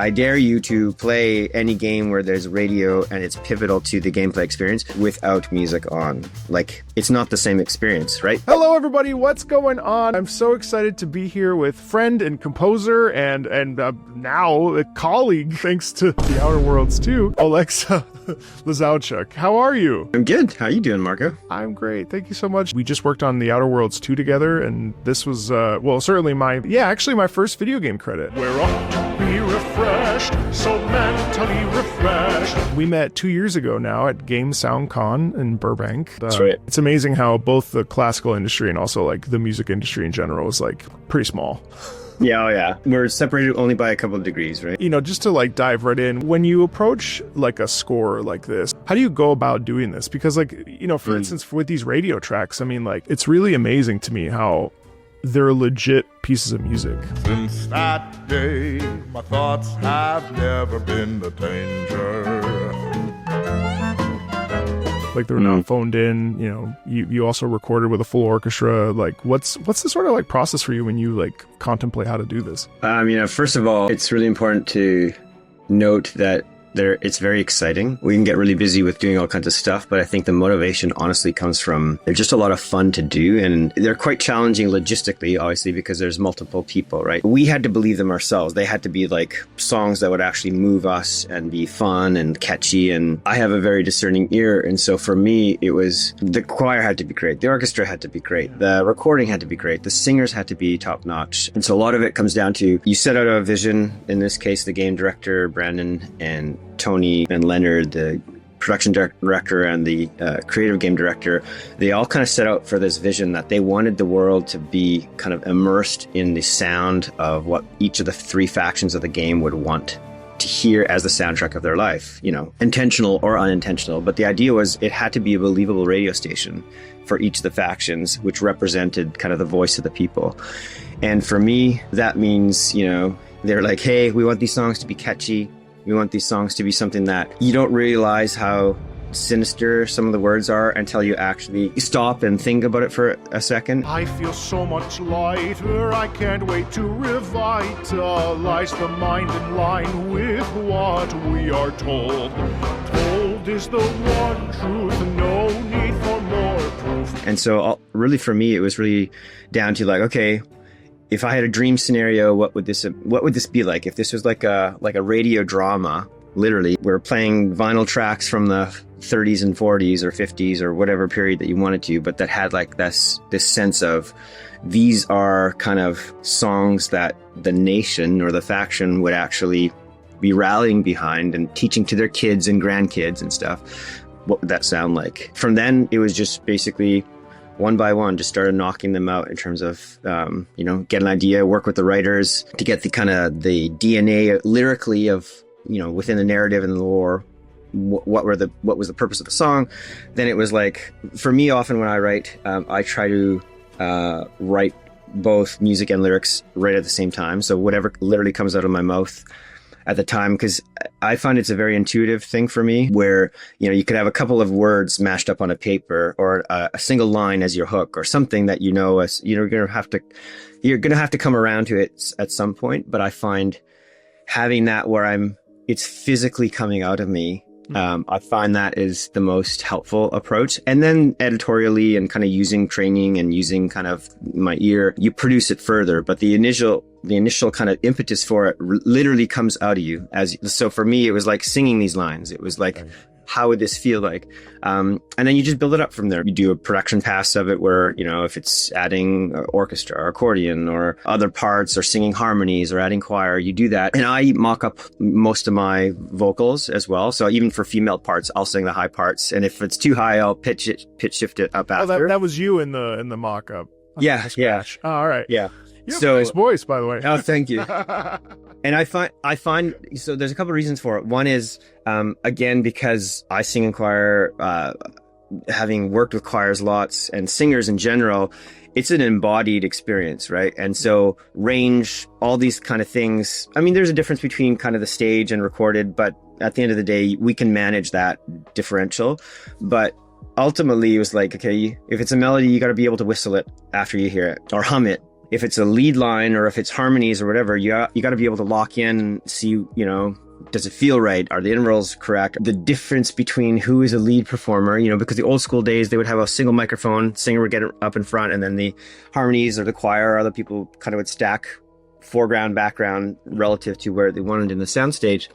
I dare you to play any game where there's radio and it's pivotal to the gameplay experience without music on. Like, it's not the same experience, right? Hello, everybody. What's going on? I'm so excited to be here with friend and composer and now a colleague, thanks to The Outer Worlds too, Alexa Lazowchuk. How are you? I'm good. How are you doing, Marco? I'm great. Thank you so much. We just worked on The Outer Worlds 2 together, and this was, certainly my first video game credit. We're off to be refreshed, so mentally refreshed. We met 2 years ago now at Game Sound Con in Burbank. That's right. It's amazing how both the classical industry and also like the music industry in general is like pretty small. Yeah, oh yeah. We're separated only by a couple of degrees, right? You know, just to like dive right in, when you approach like a score like this, how do you go about doing this? Because like, you know, for instance, with these radio tracks, I mean, like, it's really amazing to me how they're legit pieces of music. Since that day, my thoughts have never been a danger. Like, they're not phoned in, you know, you also recorded with a full orchestra. Like, what's the sort of like process for you when you like contemplate how to do this? First of all, it's really important to note that it's very exciting. We can get really busy with doing all kinds of stuff, but I think the motivation honestly comes from, they're just a lot of fun to do, and they're quite challenging logistically, obviously, because there's multiple people, right? We had to believe them ourselves. They had to be like songs that would actually move us and be fun and catchy, and I have a very discerning ear, and so for me, it was, the choir had to be great, the orchestra had to be great, the recording had to be great, the singers had to be top-notch, and so a lot of it comes down to, you set out a vision, in this case, the game director, Brandon, and Tony and Leonard, the production director and the creative game director, they all kind of set out for this vision that they wanted the world to be kind of immersed in the sound of what each of the three factions of the game would want to hear as the soundtrack of their life, you know, intentional or unintentional. But the idea was it had to be a believable radio station for each of the factions, which represented kind of the voice of the people. And for me, that means, you know, they're like, hey, we want these songs to be catchy. We want these songs to be something that you don't realize how sinister some of the words are until you actually stop and think about it for a second. I feel so much lighter, I can't wait to revitalize the mind in line with what we are told. Told is the one truth, no need for more proof. And so really for me, it was really down to like, okay, if I had a dream scenario, what would this be like? If this was like a radio drama, literally, we're playing vinyl tracks from the 30s and 40s or 50s or whatever period that you wanted to, but that had like this sense of, these are kind of songs that the nation or the faction would actually be rallying behind and teaching to their kids and grandkids and stuff. What would that sound like? From then, it was just basically one by one, just started knocking them out in terms of, get an idea, work with the writers to get the kind of the DNA lyrically of, you know, within the narrative and the lore, what was the purpose of the song. Then it was like, for me, often when I write, I try to write both music and lyrics right at the same time. So whatever literally comes out of my mouth at the time, because I find it's a very intuitive thing for me where, you know, you could have a couple of words mashed up on a paper or a single line as your hook or something that, you know, as you're going to have to come around to it at some point. But I find having that where it's physically coming out of me. I find that is the most helpful approach. And then editorially and kind of using training and using kind of my ear, you produce it further. But the initial kind of impetus for it literally comes out of you. So for me, it was like singing these lines. It was like, how would this feel like? And then you just build it up from there. You do a production pass of it where, you know, if it's adding orchestra or accordion or other parts or singing harmonies or adding choir, you do that. And I mock up most of my vocals as well. So even for female parts, I'll sing the high parts. And if it's too high, I'll pitch shift it up after. Oh, that was you in the mock-up. Yeah. Oh, all right. Yeah. You have a nice voice, by the way. Oh, thank you. And I find, so there's a couple of reasons for it. One is, again, because I sing in choir, having worked with choirs lots and singers in general, it's an embodied experience, right? And so range, all these kind of things. I mean, there's a difference between kind of the stage and recorded, but at the end of the day, we can manage that differential. But ultimately, it was like, okay, if it's a melody, you got to be able to whistle it after you hear it or hum it. if it's a lead line or if it's harmonies or whatever, you got to be able to lock in and see, you know, does it feel right? Are the intervals correct? The difference between who is a lead performer, you know, because the old school days, they would have a single microphone, singer would get up in front, and then the harmonies or the choir or other people kind of would stack foreground, background relative to where they wanted in the soundstage.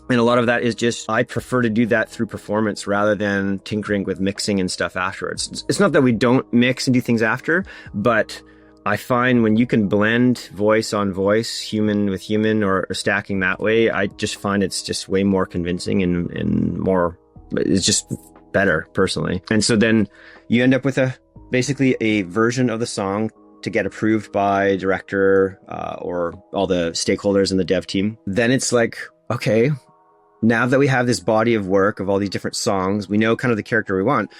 And a lot of that is just, I prefer to do that through performance rather than tinkering with mixing and stuff afterwards. It's not that we don't mix and do things after, but I find when you can blend voice on voice, human with human, or stacking that way, I just find it's just way more convincing and more, it's just better personally. And so then you end up with basically a version of the song to get approved by director or all the stakeholders in the dev team. Then it's like, okay, now that we have this body of work of all these different songs, we know kind of the character we want.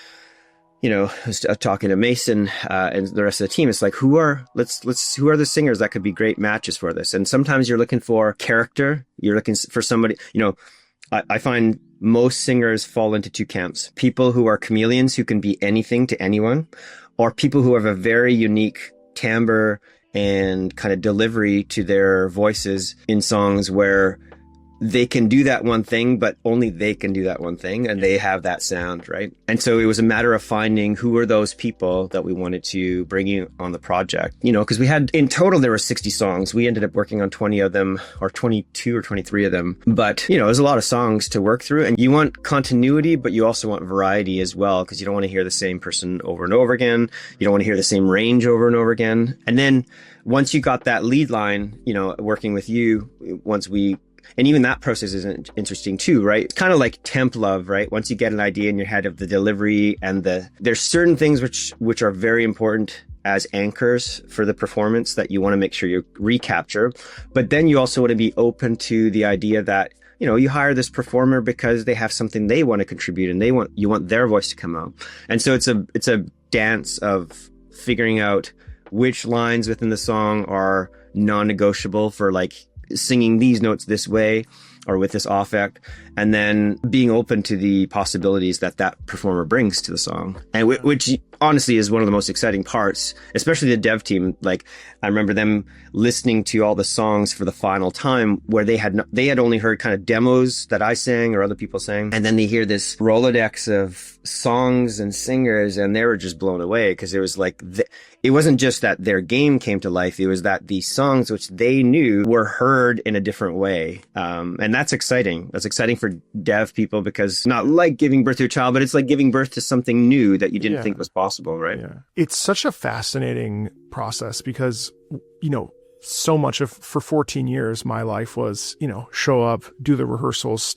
You know, I was talking to Mason and the rest of the team. It's like, who are the singers that could be great matches for this? And sometimes you're looking for character. You're looking for somebody, you know, I find most singers fall into two camps. People who are chameleons who can be anything to anyone, or people who have a very unique timbre and kind of delivery to their voices in songs where they can do that one thing, but only they can do that one thing, and they have that sound, right? And so it was a matter of finding who were those people that we wanted to bring in on the project, you know, because we had, in total, there were 60 songs. We ended up working on 20 of them, or 22 or 23 of them. But, you know, there's a lot of songs to work through, and you want continuity, but you also want variety as well, because you don't want to hear the same person over and over again. You don't want to hear the same range over and over again. And then once you got that lead line, you know, working with you, and even that process is interesting too, right? It's kind of like temp love, right? Once you get an idea in your head of the delivery and there's certain things which are very important as anchors for the performance that you want to make sure you recapture. But then you also want to be open to the idea that, you know, you hire this performer because they have something they want to contribute and you want their voice to come out. And so it's a dance of figuring out which lines within the song are non-negotiable for like singing these notes this way or with this affect, and then being open to the possibilities that performer brings to the song, and which honestly is one of the most exciting parts, especially the dev team. Like, I remember them listening to all the songs for the final time where they had only heard kind of demos that I sang or other people sang, and then they hear this Rolodex of songs and singers, and they were just blown away, because it was like it wasn't just that their game came to life, it was that the songs which they knew were heard in a different way. And that's exciting. That's exciting for dev people, because it's not like giving birth to a child, but it's like giving birth to something new that you didn't think was possible, right? Yeah. It's such a fascinating process because, you know, so much of, for 14 years, my life was, you know, show up, do the rehearsals,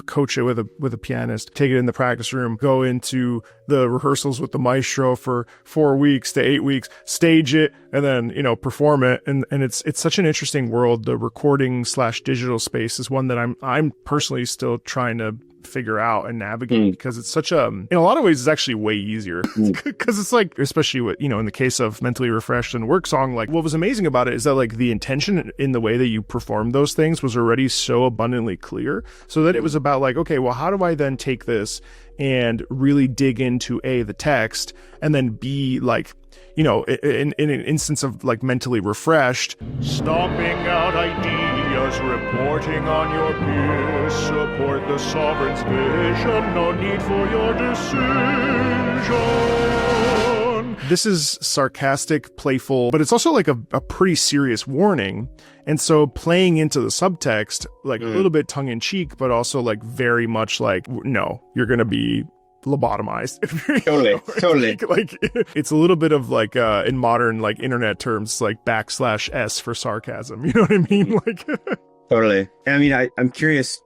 coach it with a pianist, take it in the practice room, go into the rehearsals with the maestro for 4 weeks to 8 weeks, stage it, and then, you know, perform it. And it's such an interesting world. The recording / digital space is one that I'm personally still trying to figure out and navigate, because it's such in a lot of ways, it's actually way easier, because it's like, especially with, you know, in the case of Mentally Refreshed and Work Song, like what was amazing about it is that like the intention in the way that you performed those things was already so abundantly clear, so that it was about like, okay, well, how do I then take this and really dig into the text, and then B, like, you know, in an instance of like Mentally Refreshed, Stomping out ideas, reporting on your peers, support the sovereign's vision, no need for your decision. This is sarcastic, playful, but it's also like a pretty serious warning. And so playing into the subtext, like a little bit tongue in cheek, but also like very much like, no, you're going to be lobotomized. Totally. Like it's a little bit of like in modern like internet terms, like \S for sarcasm. You know what I mean? Like Totally. I mean, I'm curious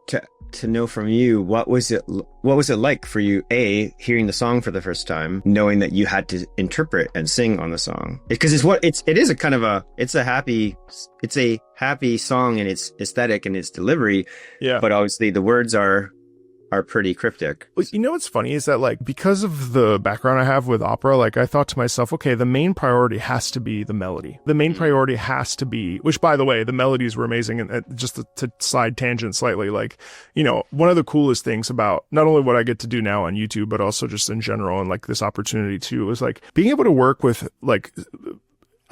to know from you, what was it like for you, hearing the song for the first time, knowing that you had to interpret and sing on the song? Because it is a kind of it's a happy song in its aesthetic and its delivery. Yeah. But obviously the words are pretty cryptic. You know what's funny is that, like, because of the background I have with opera, like, I thought to myself, okay, the main priority has to be the melody. The main priority has to be, which, by the way, the melodies were amazing. And just to side tangent slightly, like, you know, one of the coolest things about not only what I get to do now on YouTube, but also just in general, and like this opportunity too, is like being able to work with, like,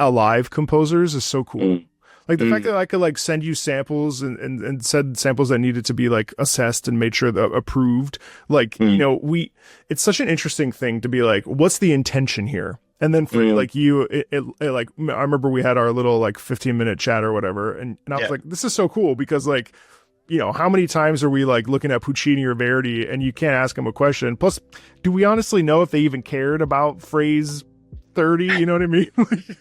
alive composers is so cool. Like the fact that I could like send you samples and said samples that needed to be like assessed and made sure that approved. Like, you know, it's such an interesting thing to be like, what's the intention here? And then for like you, it like, I remember we had our little like 15-minute chat or whatever. And I was like, this is so cool because like, you know, how many times are we like looking at Puccini or Verdi and you can't ask them a question? Plus, do we honestly know if they even cared about phrase 30? You know what I mean?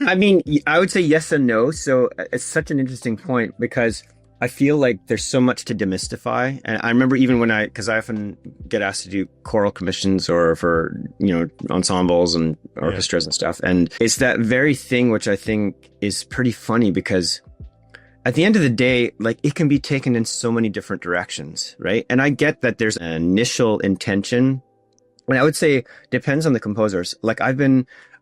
I mean, I would say yes and no. So it's such an interesting point because I feel like there's so much to demystify. And I remember even when because I often get asked to do choral commissions or for, you know, ensembles and orchestras and stuff. And it's that very thing which I think is pretty funny because at the end of the day, like it can be taken in so many different directions, right? And I get that there's an initial intention. And I would say depends on the composers. Like I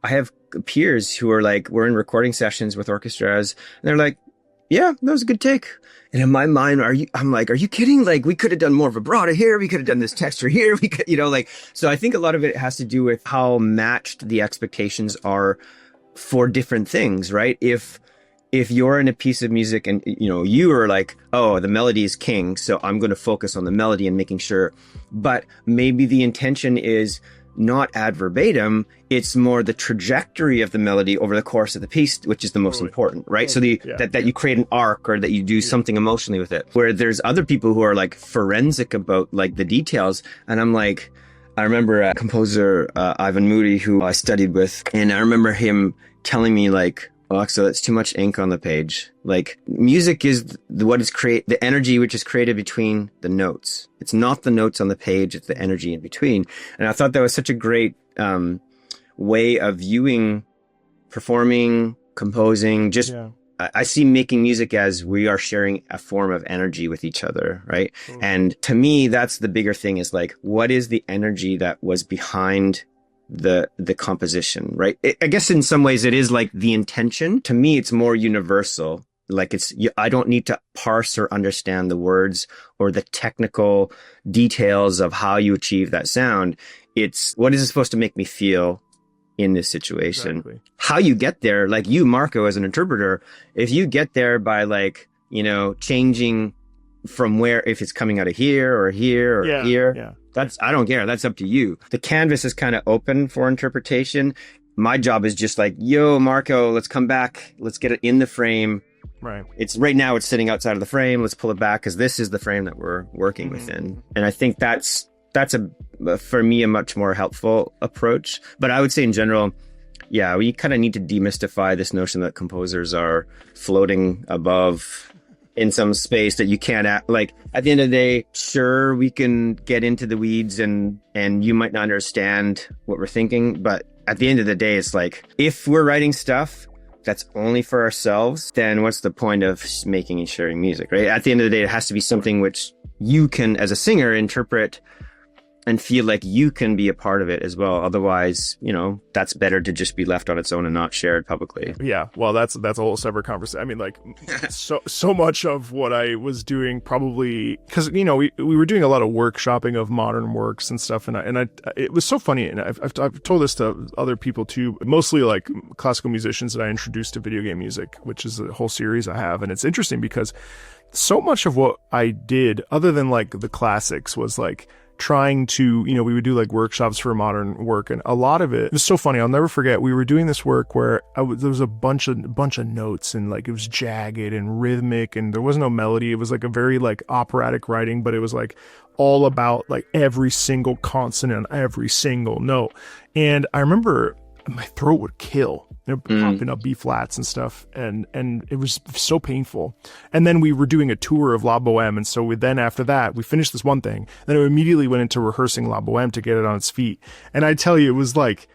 have peers who are like, we're in recording sessions with orchestras and they're like, yeah, that was a good take. And in my mind, I'm like, are you kidding? Like we could have done more vibrato here. We could have done this texture here. We could, you know, like, so I think a lot of it has to do with how matched the expectations are for different things, right? If you're in a piece of music and, you know, you are like, oh, the melody is king, so I'm going to focus on the melody and making sure, but maybe the intention is not ad verbatim, it's more the trajectory of the melody over the course of the piece, which is the most important, right? So that you create an arc or that you do something emotionally with it. Where there's other people who are like forensic about like the details. And I'm like, I remember composer Ivan Moody, who I studied with, and I remember him telling me like, oh, so that's too much ink on the page. Like music is the energy which is created between the notes. It's not the notes on the page, it's the energy in between. And I thought that was such a great way of viewing, performing, composing. I see making music as we are sharing a form of energy with each other, right? And to me, that's the bigger thing is like, what is the energy that was behind the composition, right? I guess in some ways it is like the intention. To me, it's more universal. Like I don't need to parse or understand the words or the technical details of how you achieve that sound. It's what is it supposed to make me feel in this situation? Exactly. How you get there, like you, Marco, as an interpreter, if you get there by like, you know, changing from where, if it's coming out of here or here or here, I don't care. That's up to you. The canvas is kind of open for interpretation. My job is just like, yo, Marco, let's come back. Let's get it in the frame. Right. It's right now it's sitting outside of the frame. Let's pull it back because this is the frame that we're working within. And I think that's for me, a much more helpful approach. But I would say in general, yeah, we kind of need to demystify this notion that composers are floating above in some space that you can't like at the end of the day, sure, we can get into the weeds and you might not understand what we're thinking. But at the end of the day, it's like, if we're writing stuff that's only for ourselves, then what's the point of making and sharing music, right? At the end of the day, it has to be something which you can, as a singer, interpret and feel like you can be a part of it as well. Otherwise, you know, that's better to just be left on its own and not shared publicly. Yeah, well, that's a whole separate conversation. I mean, like, so much of what I was doing probably, because, you know, we were doing a lot of workshopping of modern works and stuff, and I it was so funny, and I've told this to other people too, mostly like classical musicians that I introduced to video game music, which is a whole series I have, and it's interesting because so much of what I did, other than like the classics, was like trying to, you know, we would do like workshops for modern work, and a lot of it was so funny. I'll never forget. We were doing this work where there was a bunch of notes, and like it was jagged and rhythmic, and there was no melody. It was like a very like operatic writing, but it was like all about like every single consonant, every single note. And I remember my throat would kill. Popping up B flats and stuff, and it was so painful. And then we were doing a tour of La Boheme, and so then after that we finished this one thing, then I immediately went into rehearsing La Boheme to get it on its feet. And I tell you, it was like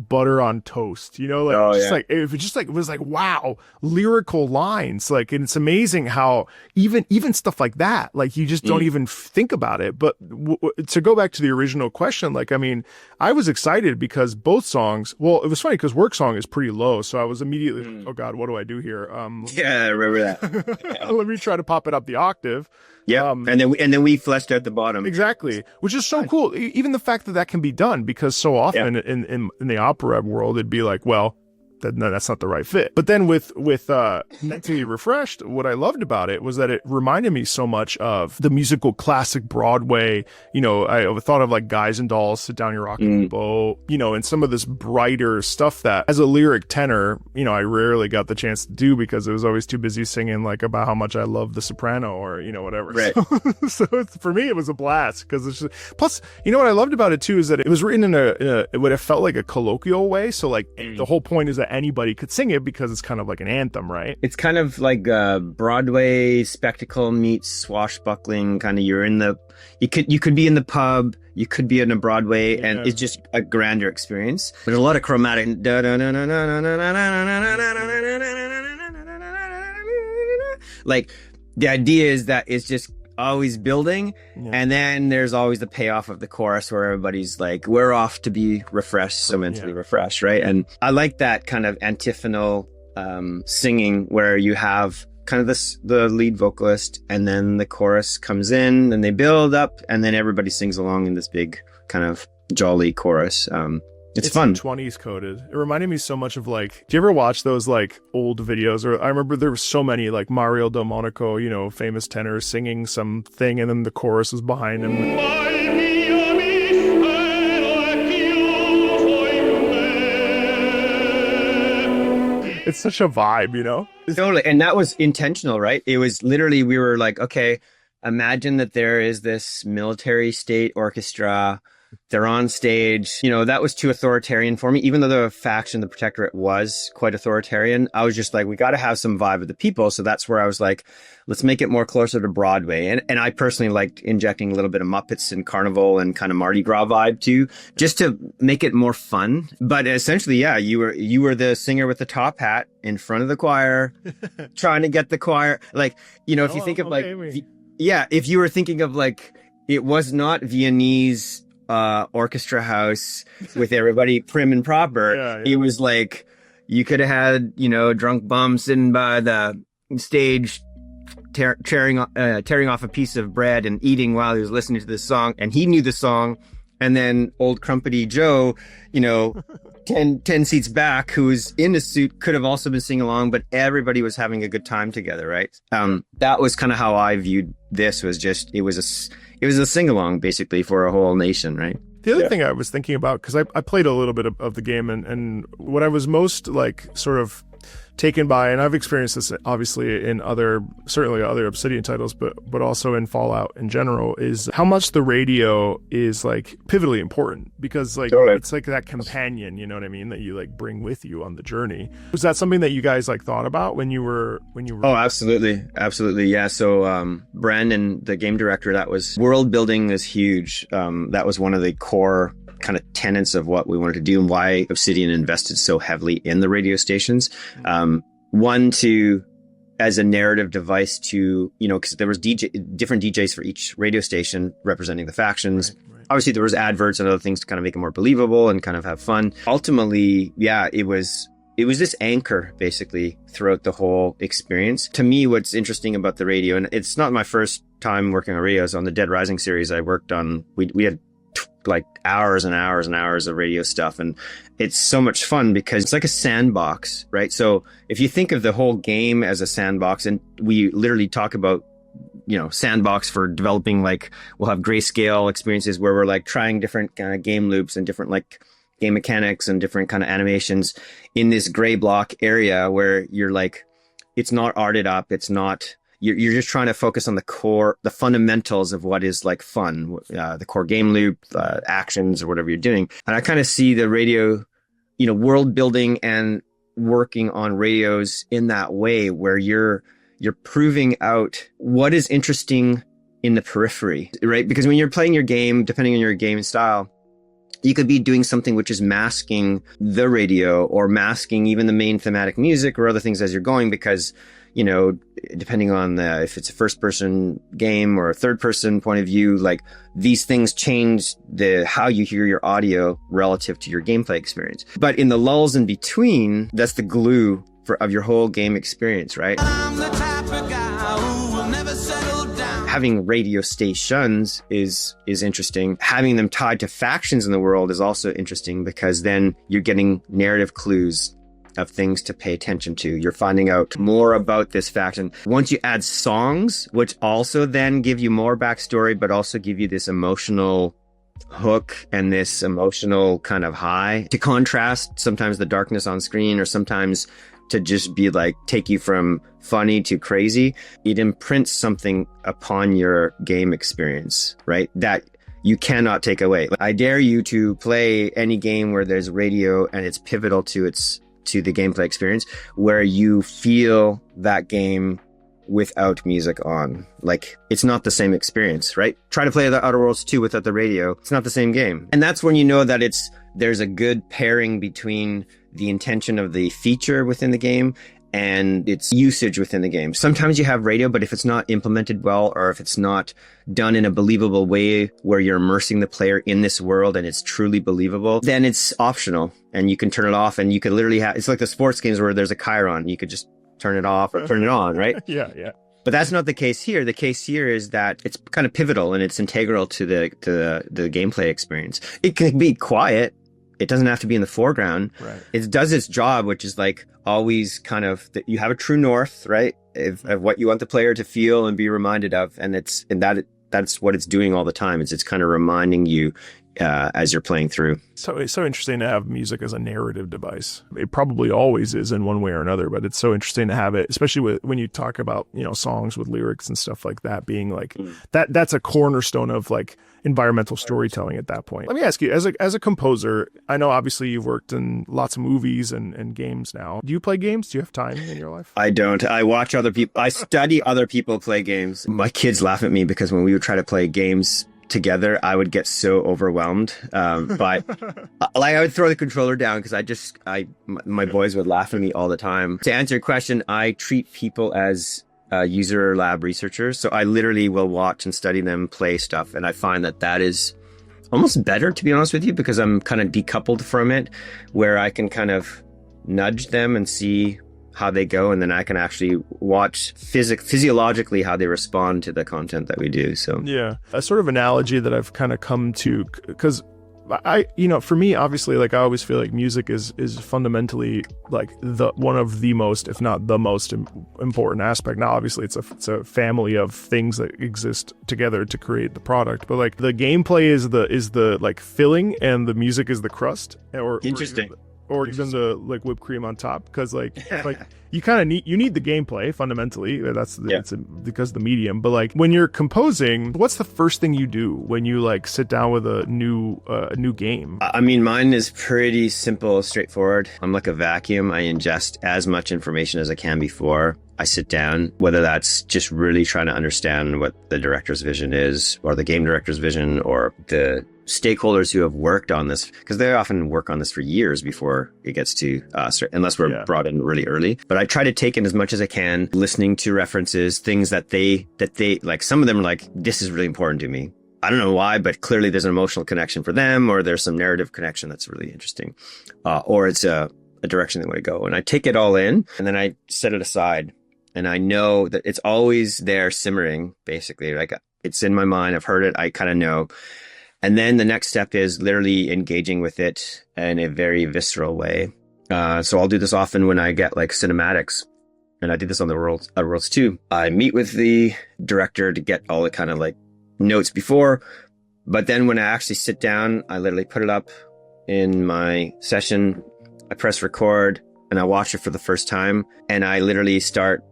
butter on toast, you know, like it was like wow, lyrical lines, like, and it's amazing how even stuff like that, like you just don't even think about it. But to go back to the original question, like, I mean, I was excited because both songs, well, it was funny because Work Song is pretty low, so I was immediately oh god, what do I do here? Yeah, I remember that. Let me try to pop it up the octave. Yeah, and then we fleshed out the bottom. Exactly, which is so cool. Even the fact that can be done, because so often in the opera world, it'd be like, well, that's not the right fit. But then with Mentally Refreshed, what I loved about it was that it reminded me so much of the musical classic Broadway. You know, I thought of like Guys and Dolls, Sit Down, You're Rocking the Boat, you know, and some of this brighter stuff that as a lyric tenor, you know, I rarely got the chance to do because I was always too busy singing like about how much I love The Soprano or, you know, whatever. Right. So for me, it was a blast because it's just, plus, you know, what I loved about it too is that it was written in what it felt like a colloquial way. So like the whole point is that anybody could sing it because it's kind of like an anthem, right? It's kind of like Broadway spectacle meets swashbuckling. Kind of, you could be in the pub, you could be in a Broadway, and it's just a grander experience. There's a lot of chromatic. Like the idea is that it's just always building, and then there's always the payoff of the chorus where everybody's like, we're off to be refreshed, so mentally refreshed, right? And I like that kind of antiphonal singing where you have kind of the lead vocalist, and then the chorus comes in, and they build up, and then everybody sings along in this big kind of jolly chorus. It's fun. 20s coded. It reminded me so much of like, do you ever watch those like old videos? Or I remember there were so many like Mario Del Monaco, you know, famous tenor singing something, and then the chorus was behind him. It's such a vibe, you know? Totally. And that was intentional, right? It was literally, we were like, okay, imagine that there is this military state orchestra. They're on stage. You know, that was too authoritarian for me. Even though the faction, the Protectorate, was quite authoritarian, I was just like, we got to have some vibe of the people. So that's where I was like, let's make it more closer to Broadway. And I personally liked injecting a little bit of Muppets and Carnival and kind of Mardi Gras vibe too, just to make it more fun. But essentially, yeah, you were the singer with the top hat in front of the choir, trying to get the choir. Like, you know, if you think of like, if you were thinking of like, it was not Viennese orchestra house with everybody prim and proper. It was like you could have had, you know, drunk bum sitting by the stage tearing off a piece of bread and eating while he was listening to this song, and he knew the song. And then old Crumpety Joe, you know, 10 seats back, who was in a suit, could have also been singing along, but everybody was having a good time together, right? That was kind of how I viewed this. Was just it was a sing-along basically for a whole nation, right? The other thing I was thinking about, because I played a little bit of the game, and what I was most like sort of taken by, and I've experienced this obviously in certainly other Obsidian titles, but also in Fallout in general, is how much the radio is like pivotally important, because like it's like that companion, you know what I mean, that you like bring with you on the journey. Was that something that you guys like thought about when you were Oh, absolutely, yeah. So Brandon, the game director, that was world building is huge. That was one of the core kind of tenets of what we wanted to do and why Obsidian invested so heavily in the radio stations. One, as a narrative device to, you know, because there was different DJs for each radio station representing the factions. Right. Obviously, there was adverts and other things to kind of make it more believable and kind of have fun. Ultimately, it was this anchor basically throughout the whole experience. To me, what's interesting about the radio, and it's not my first time working on radios, on the Dead Rising series I worked on, we had like hours and hours and hours of radio stuff, and it's so much fun because it's like a sandbox, right? So if you think of the whole game as a sandbox, and we literally talk about, you know, sandbox for developing, like we'll have grayscale experiences where we're like trying different kind of game loops and different like game mechanics and different kind of animations in this gray block area where you're like, it's not arted up, it's not, you're just trying to focus on the core, the fundamentals of what is like fun, the core game loop, actions, or whatever you're doing. And I kind of see the radio, you know, world building and working on radios in that way, where you're proving out what is interesting in the periphery, right? Because when you're playing your game, depending on your game style, you could be doing something which is masking the radio or masking even the main thematic music or other things as you're going, because, you know, depending on if it's a first person game or a third person point of view, like these things change how you hear your audio relative to your gameplay experience. But in the lulls in between, that's the glue of your whole game experience, right? I'm the type of guy who will never settle down. Having radio stations is interesting. Having them tied to factions in the world is also interesting, because then you're getting narrative clues of things to pay attention to. You're finding out more about this faction. Once you add songs, which also then give you more backstory, but also give you this emotional hook and this emotional kind of high to contrast sometimes the darkness on screen, or sometimes to just be like take you from funny to crazy, it imprints something upon your game experience, right? That you cannot take away. I dare you to play any game where there's radio and it's pivotal to the gameplay experience, where you feel that game without music on. Like, it's not the same experience, right? Try to play the Outer Worlds 2 without the radio. It's not the same game. And that's when you know that there's a good pairing between the intention of the feature within the game and its usage within the game. Sometimes you have radio, but if it's not implemented well, or if it's not done in a believable way where you're immersing the player in this world and it's truly believable, then it's optional and you can turn it off, and you could literally it's like the sports games where there's a chyron. You could just turn it off or turn it on, right? Yeah. But that's not the case here. The case here is that it's kind of pivotal and it's integral to the gameplay experience. It can be quiet. It doesn't have to be in the foreground. Right. It does its job, which is like always kind of you have a true north, right? Of what you want the player to feel and be reminded of, and that's what it's doing all the time. It's kind of reminding you as you're playing through. So it's so interesting to have music as a narrative device. It probably always is in one way or another, but it's so interesting to have it, especially when you talk about, songs with lyrics and stuff like that being like that's a cornerstone of like environmental storytelling at that point. Let me ask you, as a composer, I know obviously you've worked in lots of movies and games now. Do you play games? Do you have time in your life? I don't. I watch other people. I study other people play games. My kids laugh at me because when we would try to play games together, I would get so overwhelmed. But like I would throw the controller down because my boys would laugh at me all the time. To answer your question, I treat people as user lab researchers. So I literally will watch and study them play stuff. And I find that is almost better, to be honest with you, because I'm kind of decoupled from it, where I can kind of nudge them and see how they go, and then I can actually watch physiologically how they respond to the content that we do. So yeah, a sort of analogy that I've kind of come to, because for me, obviously, like I always feel like music is fundamentally like one of the most, if not the most important aspect. Now, obviously, it's a family of things that exist together to create the product, but like the gameplay is the like filling, and the music is the crust. Interesting. Or even the like whipped cream on top, because like you kind of need the gameplay fundamentally. It's because the medium. But like when you're composing, what's the first thing you do when you like sit down with a new game? I mean, mine is pretty simple, straightforward. I'm like a vacuum. I ingest as much information as I can before I sit down, whether that's just really trying to understand what the director's vision is, or the game director's vision, or the stakeholders who have worked on this, because they often work on this for years before it gets to us, unless we're brought in really early. But I try to take in as much as I can, listening to references, things that they like. Some of them are like, this is really important to me. I don't know why, but clearly there's an emotional connection for them, or there's some narrative connection that's really interesting, or it's a direction they want to go. And I take it all in, and then I set it aside. And I know that it's always there simmering, basically. Like, it's in my mind. I've heard it. I kind of know. And then the next step is literally engaging with it in a very visceral way. So I'll do this often when I get like cinematics. And I did this on the Outer Worlds 2. I meet with the director to get all the kind of like notes before. But then when I actually sit down, I literally put it up in my session. I press record and I watch it for the first time. And I literally start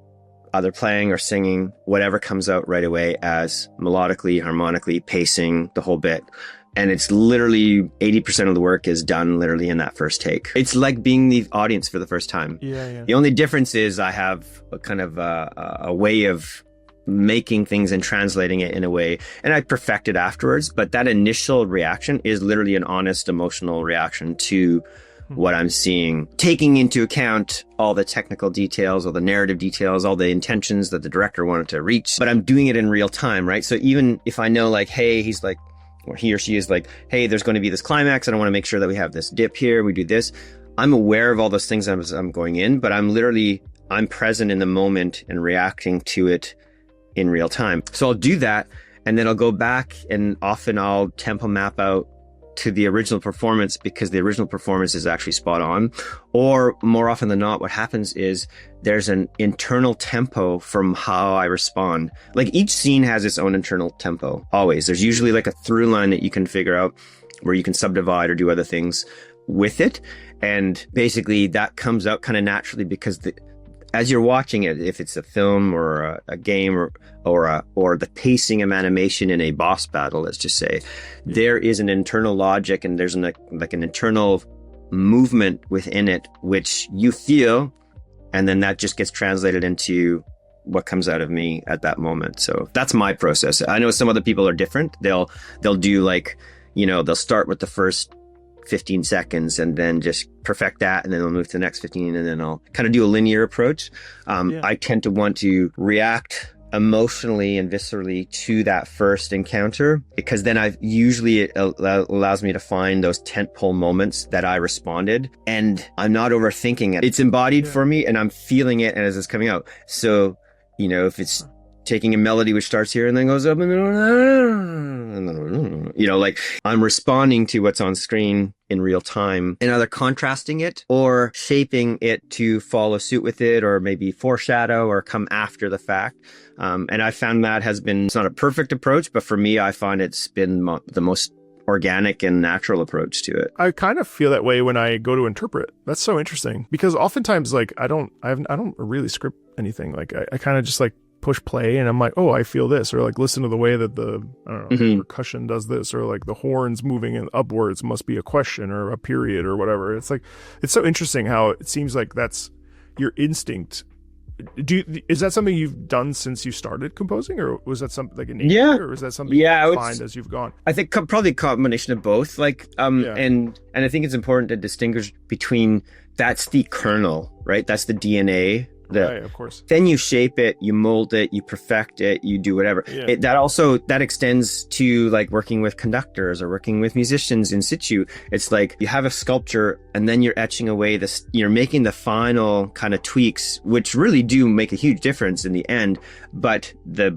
either playing or singing whatever comes out right away, as melodically, harmonically, pacing, the whole bit. And it's literally 80% of the work is done literally in that first take. It's like being the audience for the first time. Yeah. The only difference is I have a kind of a way of making things and translating it in a way, and I perfect it afterwards. But that initial reaction is literally an honest, emotional reaction to what I'm seeing, taking into account all the technical details, all the narrative details, all the intentions that the director wanted to reach. But I'm doing it in real time, right? So even if I know like, hey, he's like, or he or she is like, hey, there's going to be this climax, and I want to make sure that we have this dip here, we do this. I'm aware of all those things as I'm going in, but I'm present in the moment and reacting to it in real time. So I'll do that, and then I'll go back, and often I'll tempo map out to the original performance because the original performance is actually spot on. Or more often than not, what happens is there's an internal tempo from how I respond. Like each scene has its own internal tempo, always. There's usually like a through line that you can figure out where you can subdivide or do other things with it. And basically that comes out kind of naturally because as you're watching it, if it's a film or a game or the pacing of animation in a boss battle, let's just say, there is an internal logic and there's an internal movement within it, which you feel, and then that just gets translated into what comes out of me at that moment. So that's my process. I know some other people are different. They'll do like, they'll start with the first 15 seconds and then just perfect that, and then they'll move to the next 15, and then I'll kind of do a linear approach. I tend to want to react emotionally and viscerally to that first encounter, because then it allows me to find those tentpole moments that I responded, and I'm not overthinking it. It's embodied for me, and I'm feeling it as it's coming out. So, if it's taking a melody which starts here and then goes up and then, like I'm responding to what's on screen in real time and either contrasting it or shaping it to follow suit with it, or maybe foreshadow or come after the fact. And I found that it's not a perfect approach, but for me, I find it's been the most organic and natural approach to it. I kind of feel that way when I go to interpret. That's so interesting, because oftentimes like I don't really script anything. Like I kind of just like push play and I'm like, oh, I feel this, or like listen to the way that the percussion does this, or like the horns moving in upwards must be a question or a period or whatever. It's like, it's so interesting how it seems like that's your instinct. Is that something you've done since you started composing, or was that something like innate, or is that something you find as you've gone? I think probably a combination of both. Like, and I think it's important to distinguish between that's the kernel, right? That's the DNA. Right, of course. Then you shape it, you mold it, you perfect it, you do whatever. Yeah. That extends to like working with conductors or working with musicians in situ. It's like you have a sculpture and then you're etching away you're making the final kind of tweaks, which really do make a huge difference in the end. But the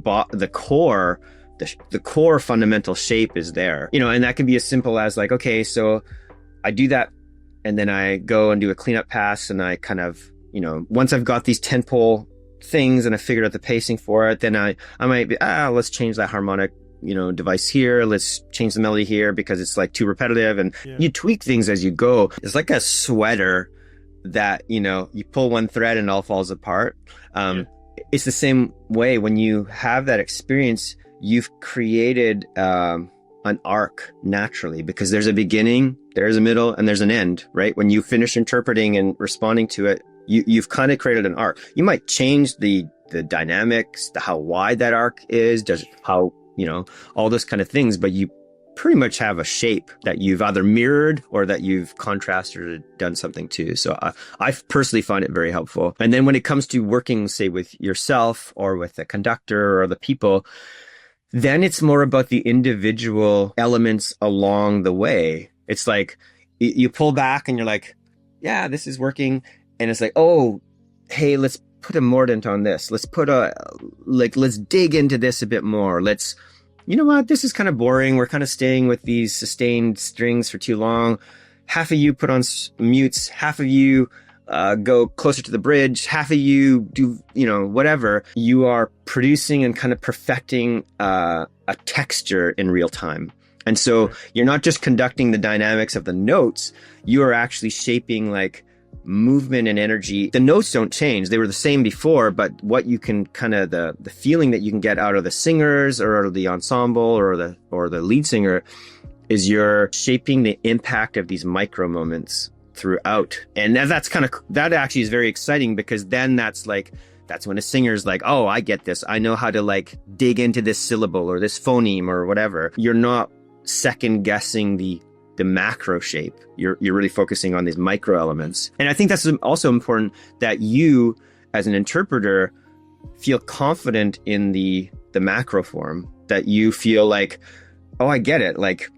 core fundamental shape is there, and that can be as simple as like, okay, so I do that and then I go and do a cleanup pass, and I kind of, once I've got these tentpole things and I figured out the pacing for it, then I might be, let's change that harmonic, device here. Let's change the melody here because it's like too repetitive. And you tweak things as you go. It's like a sweater that, you pull one thread and it all falls apart. It's the same way when you have that experience, you've created an arc naturally, because there's a beginning, there's a middle, and there's an end, right? When you finish interpreting and responding to it, you've kind of created an arc. You might change the dynamics, how wide that arc is, how, all those kind of things, but you pretty much have a shape that you've either mirrored or that you've contrasted or done something to. So I personally find it very helpful. And then when it comes to working, say, with yourself or with the conductor or the people, then it's more about the individual elements along the way. It's like you pull back and you're like, yeah, this is working. And it's like, oh, hey, let's put a mordant on this. Let's let's dig into this a bit more. You know what? This is kind of boring. We're kind of staying with these sustained strings for too long. Half of you put on mutes. Half of you go closer to the bridge. Half of you do, whatever. You are producing and kind of perfecting a texture in real time. And so you're not just conducting the dynamics of the notes. You are actually shaping like movement and energy. The notes don't change. They were the same before, but what you can kind of the feeling that you can get out of the singers or the ensemble or the lead singer is you're shaping the impact of these micro moments throughout. And that actually is very exciting, because then that's when a singer's like, oh, I get this. I know how to like dig into this syllable or this phoneme or whatever. You're not second guessing the macro shape. You're really focusing on these micro elements. And I think that's also important, that you as an interpreter feel confident in the macro form, that you feel like, oh, I get it. Like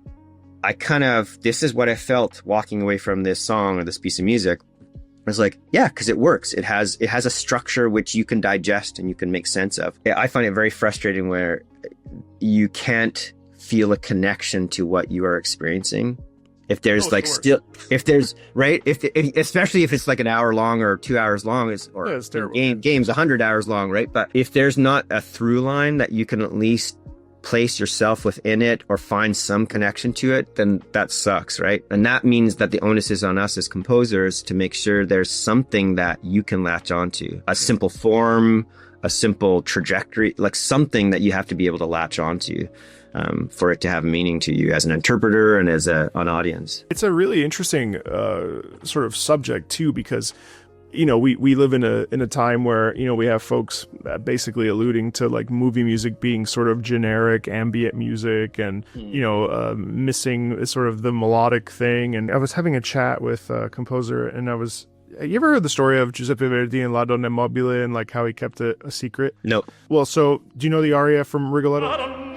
this is what I felt walking away from this song or this piece of music. It's like, yeah, because it works. It has a structure which you can digest and you can make sense of. I find it very frustrating where you can't feel a connection to what you are experiencing If there's if there's right, if especially if it's like an hour long or 2 hours long, it's terrible. Game's 100 hours long, right? But if there's not a through line that you can at least place yourself within it or find some connection to it, then that sucks, right? And that means that the onus is on us as composers to make sure there's something that you can latch onto, a simple form, a simple trajectory, like something that you have to be able to latch onto. For it to have meaning to you as an interpreter and as an audience. It's a really interesting sort of subject too, because we live in a time where we have folks basically alluding to like movie music being sort of generic ambient music and missing sort of the melodic thing. And I was having a chat with a composer, and you ever heard the story of Giuseppe Verdi and La Donna Mobile and like how he kept it a secret? No. Well, so do you know the aria from Rigoletto?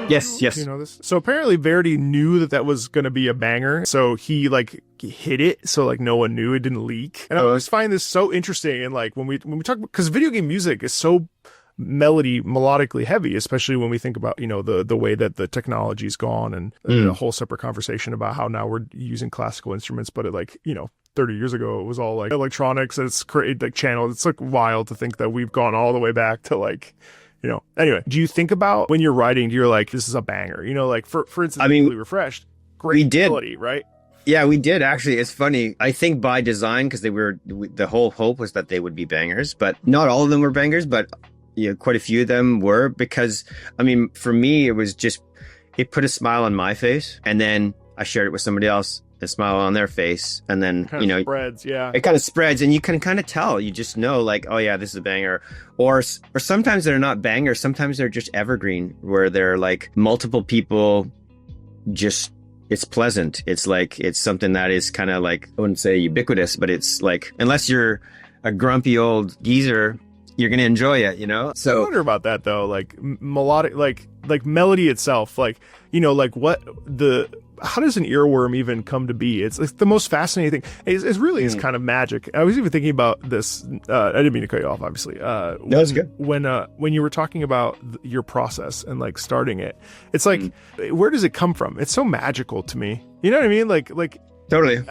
Yes. You know this? So apparently Verdi knew that was going to be a banger, so he like hid it so like no one knew, it didn't leak. And I always find this so interesting. And like when we talk, because video game music is so melodically heavy, especially when we think about the way that the technology's gone, and a whole separate conversation about how now we're using classical instruments, but it 30 years ago it was all like electronics. It's like channeled. It's like wild to think that we've gone all the way back to like. Anyway, do you think about when you're writing, you're like, this is a banger, like for instance, I mean, Really Refreshed, great melody, right? Yeah, we did actually. It's funny. I think by design, because the whole hope was that they would be bangers, but not all of them were bangers, but quite a few of them were, because I mean, for me, it was just, it put a smile on my face, and then I shared it with somebody else, a smile on their face, and then spreads. Yeah, it kind of spreads, and you can kind of tell. You just know, like, oh yeah, this is a banger. Or sometimes they're not bangers. Sometimes they're just evergreen, where they're like multiple people. Just it's pleasant. It's like it's something that is kind of like, I wouldn't say ubiquitous, but it's like, unless you're a grumpy old geezer, you're gonna enjoy it. So I wonder about that though, like melodic, like melody itself, like how does an earworm even come to be? It's the most fascinating thing. It's really is kind of magic. I was even thinking about this. I didn't mean to cut you off, obviously. No, it's good. When you were talking about your process and like starting it, it's like, where does it come from? It's so magical to me. You know what I mean? Like totally.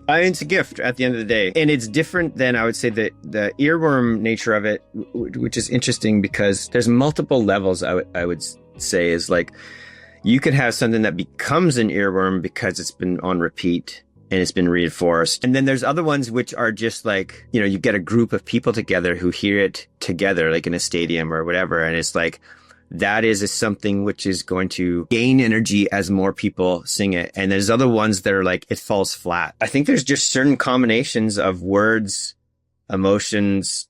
It's a gift at the end of the day. And it's different than, I would say, the earworm nature of it, which is interesting because there's multiple levels, I would say, is like, you could have something that becomes an earworm because it's been on repeat and it's been reinforced. And then there's other ones which are just like, you get a group of people together who hear it together, like in a stadium or whatever. And it's like, that is something which is going to gain energy as more people sing it. And there's other ones that are like, it falls flat. I think there's just certain combinations of words, emotions,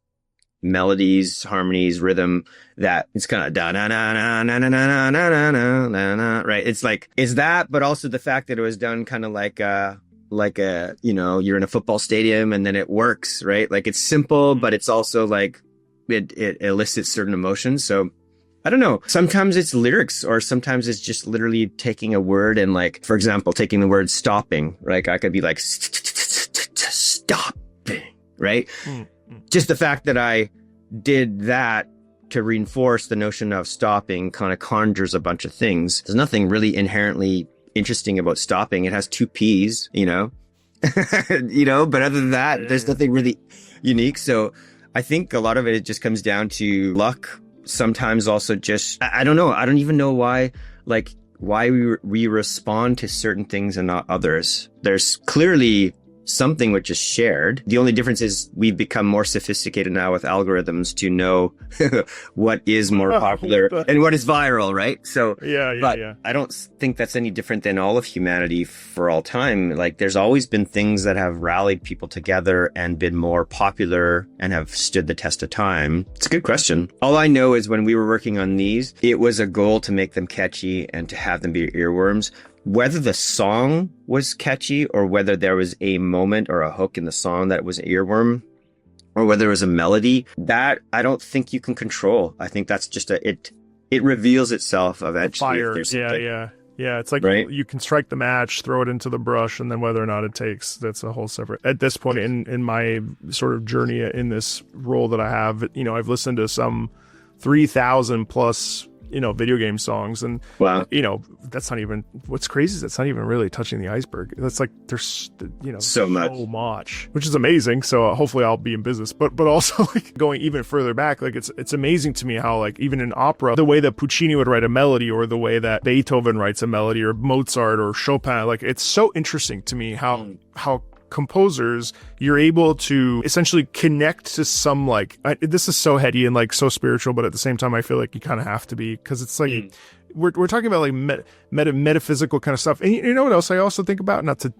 melodies, harmonies, rhythm, that it's kind of da na na na na na na na na na na, right? It's like, is that, but also the fact that it was done kind of like a you're in a football stadium and then it works, right? Like it's simple, but it's also like it elicits certain emotions. So I don't know. Sometimes it's lyrics, or sometimes it's just literally taking a word and, like, for example, taking the word stopping, right? I could be like, stopping, right? Just the fact that I did that to reinforce the notion of stopping kind of conjures a bunch of things. There's nothing really inherently interesting about stopping. It has two P's, but other than that, there's nothing really unique. So I think a lot of it just comes down to luck. Sometimes also just, I don't know. I don't even know why we respond to certain things and not others. There's clearly something which is shared. The only difference is we've become more sophisticated now with algorithms to know what is more popular and what is viral, right? So, but I don't think that's any different than all of humanity for all time. Like, there's always been things that have rallied people together and been more popular and have stood the test of time. It's a good question. All I know is when we were working on these, it was a goal to make them catchy and to have them be earworms. Whether the song was catchy or whether there was a moment or a hook in the song that was an earworm, or whether it was a melody, that I don't think you can control. I think that's just it reveals itself eventually. Fire. Yeah. It's like, right? You can strike the match, throw it into the brush, and then whether or not it takes, that's a whole separate. At this point in my sort of journey in this role that I have, I've listened to some 3,000 plus video game songs. And, wow. That's not even, what's crazy is that's not even really touching the iceberg. That's like, there's, so much, which is amazing. So hopefully I'll be in business, but also like going even further back, like it's amazing to me how like even in opera, the way that Puccini would write a melody or the way that Beethoven writes a melody or Mozart or Chopin, like it's so interesting to me how composers, you're able to essentially connect to some like this is so heady and like so spiritual, but at the same time I feel like you kind of have to be, because it's like we're talking about like metaphysical kind of stuff. And you know what else I also think about, not to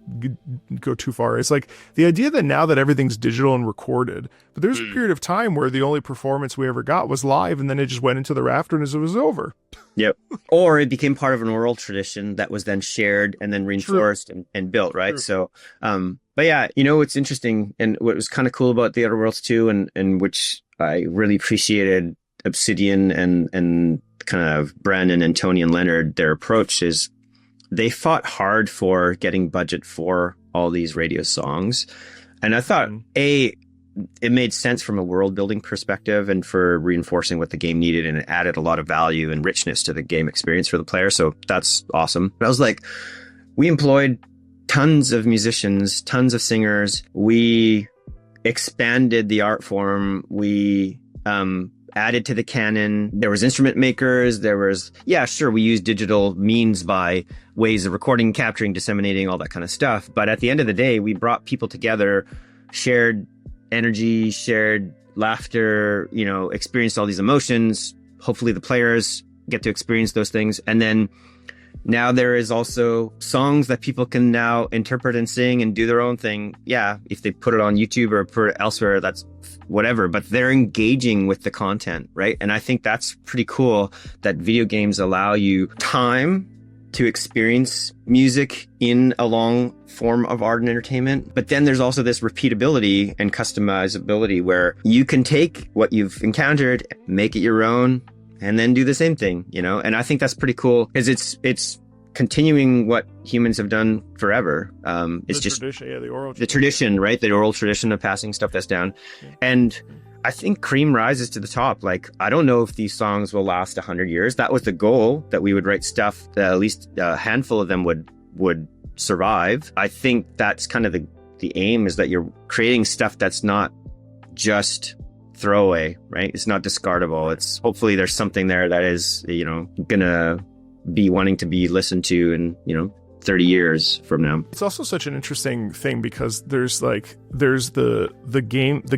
go too far, it's like the idea that now that everything's digital and recorded, but there was a period of time where the only performance we ever got was live, and then it just went into the rafter and it was over. Yep. Or it became part of an oral tradition that was then shared and then reinforced and built, right? True. So, but yeah, what's interesting and what was kind of cool about the Outer Worlds 2 and which I really appreciated Obsidian and kind of Brandon and Tony and Leonard, their approach is they fought hard for getting budget for all these radio songs. And I thought, it made sense from a world building perspective and for reinforcing what the game needed, and it added a lot of value and richness to the game experience for the player. So that's awesome. But I was like, we employed tons of musicians, tons of singers. We expanded the art form. We added to the canon. There was instrument makers. There was, we used digital means by ways of recording, capturing, disseminating, all that kind of stuff. But at the end of the day, we brought people together, shared energy, shared laughter, experienced all these emotions. Hopefully the players get to experience those things. And then now there is also songs that people can now interpret and sing and do their own thing. Yeah, if they put it on YouTube or put it elsewhere, that's whatever, but they're engaging with the content, right? And I think that's pretty cool that video games allow you time to experience music in a long form of art and entertainment. But then there's also this repeatability and customizability where you can take what you've encountered, make it your own, and then do the same thing, And I think that's pretty cool because it's continuing what humans have done forever. It's just the tradition, right? The oral tradition of passing stuff that's down. Yeah. And I think cream rises to the top. Like, I don't know if these songs will last 100 years. That was the goal, that we would write stuff that at least a handful of them would survive. I think that's kind of the aim, is that you're creating stuff that's not just throwaway, right? It's not discardable. It's hopefully there's something there that is, gonna be wanting to be listened to in, 30 years from now. It's also such an interesting thing because there's the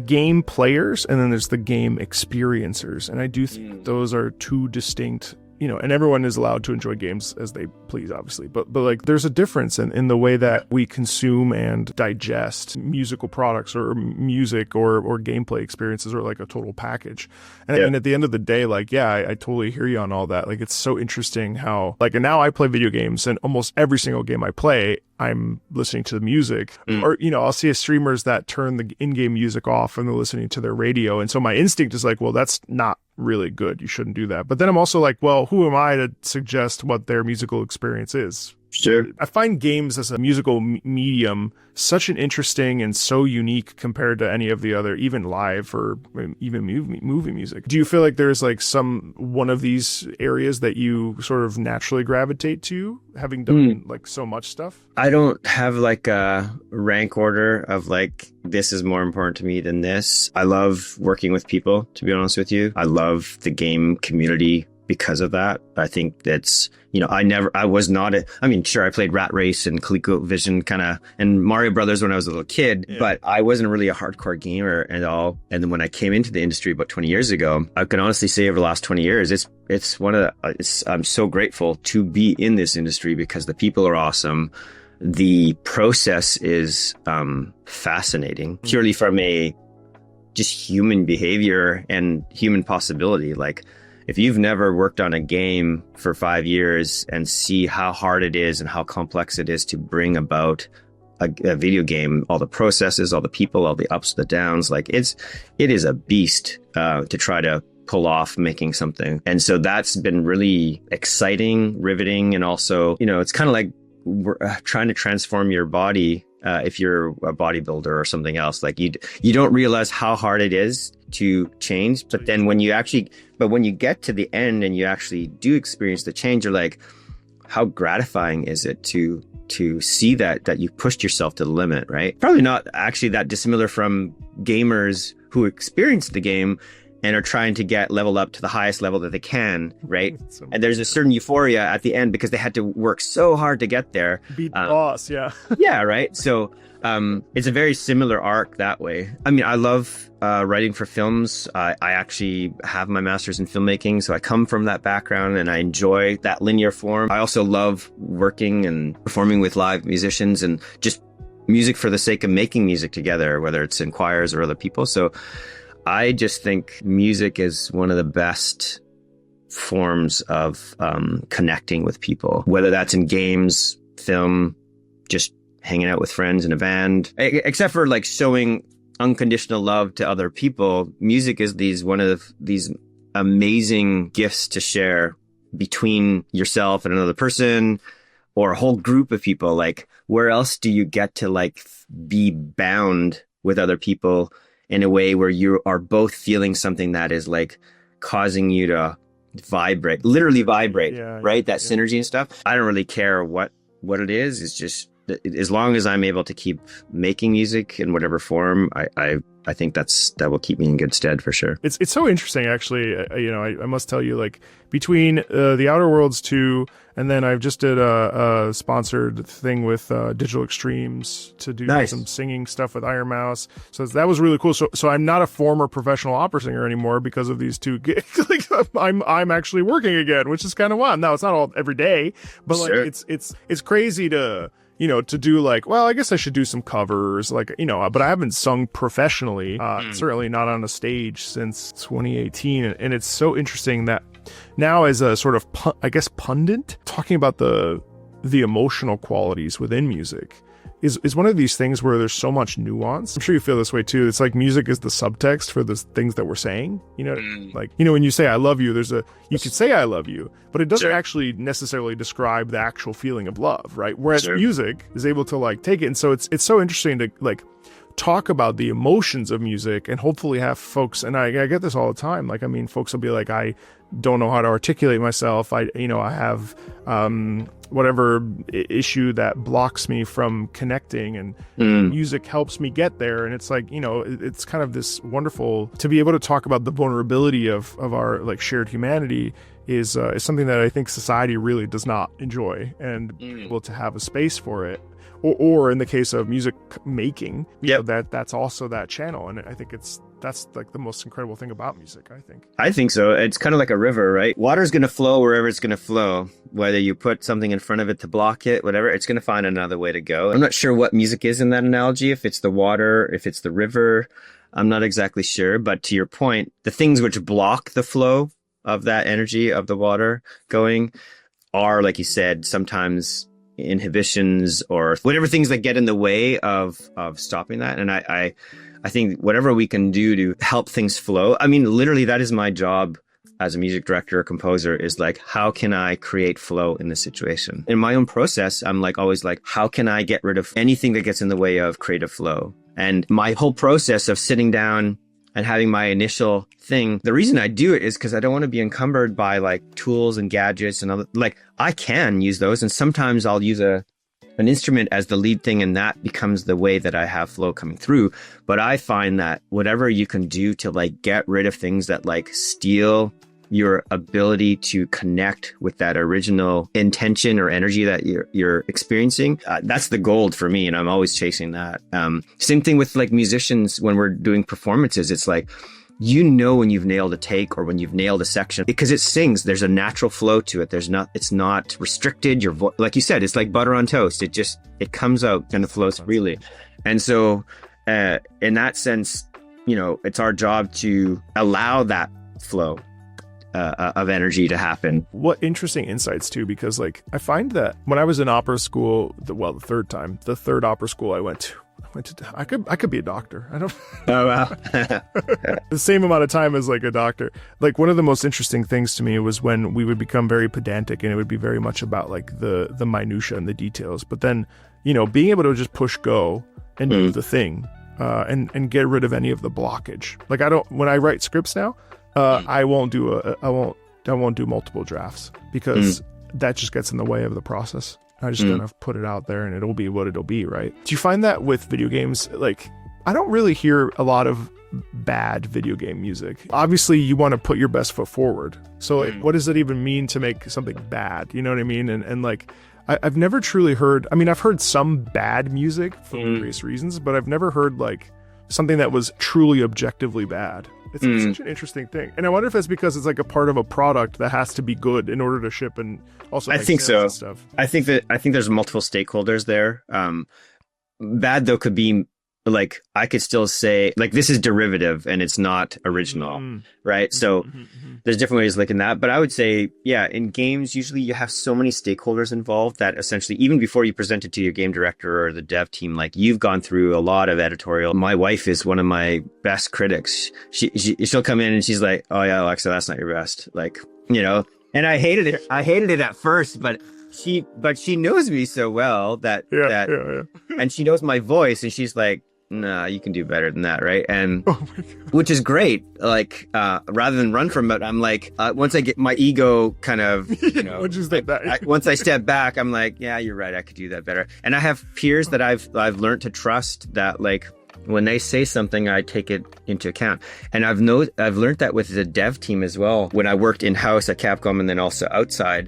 game players and then there's the game experiencers. And I do think those are two distinct, and everyone is allowed to enjoy games as they please, obviously. But like there's a difference in the way that we consume and digest musical products or music or gameplay experiences, or like a total package. And at the end of the day, like, I totally hear you on all that. Like, it's so interesting how, like, and now I play video games, and almost every single game I play, I'm listening to the music. Or, I'll see streamers that turn the in-game music off and they're listening to their radio. And so my instinct is like, well, that's not really good. You shouldn't do that. But then I'm also like, well, who am I to suggest what their musical experience is? Sure. I find games as a musical medium such an interesting and so unique compared to any of the other, even live or even movie music. Do you feel like there's like one of these areas that you sort of naturally gravitate to, having done like so much stuff? I don't have like a rank order of like, this is more important to me than this. I love working with people, to be honest with you. I love the game community because of that. I think that's, I was not sure, I played Rat Race and ColecoVision and Mario Brothers when I was a little kid, but I wasn't really a hardcore gamer at all. And then when I came into the industry about 20 years ago, I can honestly say over the last 20 years, I'm so grateful to be in this industry because the people are awesome. The process is fascinating, purely from a just human behavior and human possibility. Like, if you've never worked on a game for 5 years and see how hard it is and how complex it is to bring about a video game, all the processes, all the people, all the ups, the downs, like it is a beast to try to pull off making something. And so that's been really exciting, riveting, and also, it's kind of like we're trying to transform your body if you're a bodybuilder or something else. Like you don't realize how hard it is to change. But then when you get to the end and you actually do experience the change, you're like, how gratifying is it to see that you pushed yourself to the limit, right? Probably not actually that dissimilar from gamers who experience the game and are trying to get leveled up to the highest level that they can, right? And there's a certain euphoria at the end because they had to work so hard to get there. Beat the boss, yeah. Yeah, right? So it's a very similar arc that way. I mean, I love writing for films. I actually have my master's in filmmaking, so I come from that background and I enjoy that linear form. I also love working and performing with live musicians and just music for the sake of making music together, whether it's in choirs or other people. So I just think music is one of the best forms of connecting with people, whether that's in games, film, just hanging out with friends in a band, except for like showing unconditional love to other people. Music is one of these amazing gifts to share between yourself and another person or a whole group of people. Like, where else do you get to like be bound with other people in a way where you are both feeling something that is like causing you to vibrate, literally vibrate, right? That synergy and stuff. I don't really care what it is. It's just, as long as I'm able to keep making music in whatever form, I think that will keep me in good stead for sure. It's so interesting, actually. I must tell you, like, between the Outer Worlds 2, and then I've just did a sponsored thing with Digital Extremes to do some singing stuff with Iron Mouse. So that was really cool. So I'm not a former professional opera singer anymore because of these two gigs. Like, I'm actually working again, which is kind of wild. Now it's not all every day, but like it's crazy to do like, well, I guess I should do some covers, like, but I haven't sung professionally, certainly not on a stage since 2018. And it's so interesting that now as a sort of, pundit, talking about the emotional qualities within music is one of these things where there's so much nuance. I'm sure you feel this way too. It's like music is the subtext for the things that we're saying. Like, when you say I love you, you could say I love you, but it doesn't actually necessarily describe the actual feeling of love, right? Whereas music is able to like take it. And so it's so interesting to like talk about the emotions of music and hopefully have folks, and I get this all the time. Like, I mean, folks will be like, I don't know how to articulate myself. I have whatever issue that blocks me from connecting, and music helps me get there. And it's like, it's kind of this wonderful to be able to talk about the vulnerability of our like shared humanity is something that I think society really does not enjoy, and being able to have a space for it. Or in the case of music making, that's also that channel. And I think that's like the most incredible thing about music, I think so. It's kind of like a river, right? Water's going to flow wherever it's going to flow. Whether you put something in front of it to block it, whatever, it's going to find another way to go. I'm not sure what music is in that analogy, if it's the water, if it's the river. I'm not exactly sure. But to your point, the things which block the flow of that energy of the water going are, like you said, sometimes inhibitions or whatever things that get in the way of stopping that. And I think whatever we can do to help things flow. I mean, literally, that is my job as a music director or composer, is like, how can I create flow in this situation? In my own process, I'm like always like, how can I get rid of anything that gets in the way of creative flow? And my whole process of sitting down and having my initial thing, the reason I do it is because I don't want to be encumbered by like tools and gadgets and other, like, I can use those. And sometimes I'll use an instrument as the lead thing, and that becomes the way that I have flow coming through. But I find that whatever you can do to like get rid of things that like steal your ability to connect with that original intention or energy that you're experiencing, that's the gold for me, and I'm always chasing that. Same thing with like musicians when we're doing performances. It's like, when you've nailed a take or when you've nailed a section, because it sings, there's a natural flow to it. It's not restricted. Your voice, like you said, it's like butter on toast. It comes out and it flows freely. And so in that sense, it's our job to allow that flow of energy to happen. What interesting insights too, because like I find that when I was in opera school, the third opera school I went to, I could be a doctor. I don't. Oh wow. The same amount of time as like a doctor. Like, one of the most interesting things to me was when we would become very pedantic, and it would be very much about like the minutia and the details. But then, you know, being able to just push go and do the thing, and get rid of any of the blockage. Like when I write scripts now, I won't do multiple drafts because that just gets in the way of the process. I just kind of put it out there and it'll be what it'll be, right? Do you find that with video games? Like, I don't really hear a lot of bad video game music. Obviously, you want to put your best foot forward. So like, what does it even mean to make something bad? You know what I mean? And like, I've never truly heard, I mean, I've heard some bad music for various reasons, but I've never heard like something that was truly objectively bad. It's such an interesting thing. And I wonder if that's because it's like a part of a product that has to be good in order to ship, and also I think so. Stuff. I think there's multiple stakeholders there. Bad though could be like, I could still say like this is derivative and it's not original, right? So there's different ways of looking at that. But I would say, yeah, in games, usually you have so many stakeholders involved that essentially, even before you present it to your game director or the dev team, like you've gone through a lot of editorial. My wife is one of my best critics. She'll come in and she's like, oh yeah, Alexa, that's not your best. Like, you know, and I hated it. I hated it at first, but she knows me so well that and she knows my voice and she's like, nah, you can do better than that, right? And which is great. Like, rather than run from it, I'm like, once I get my ego kind of, you know, once I step back, I'm like, yeah, you're right, I could do that better. And I have peers that I've learned to trust that, like, when they say something, I take it into account. And I've learned that with the dev team as well. When I worked in-house at Capcom and then also outside,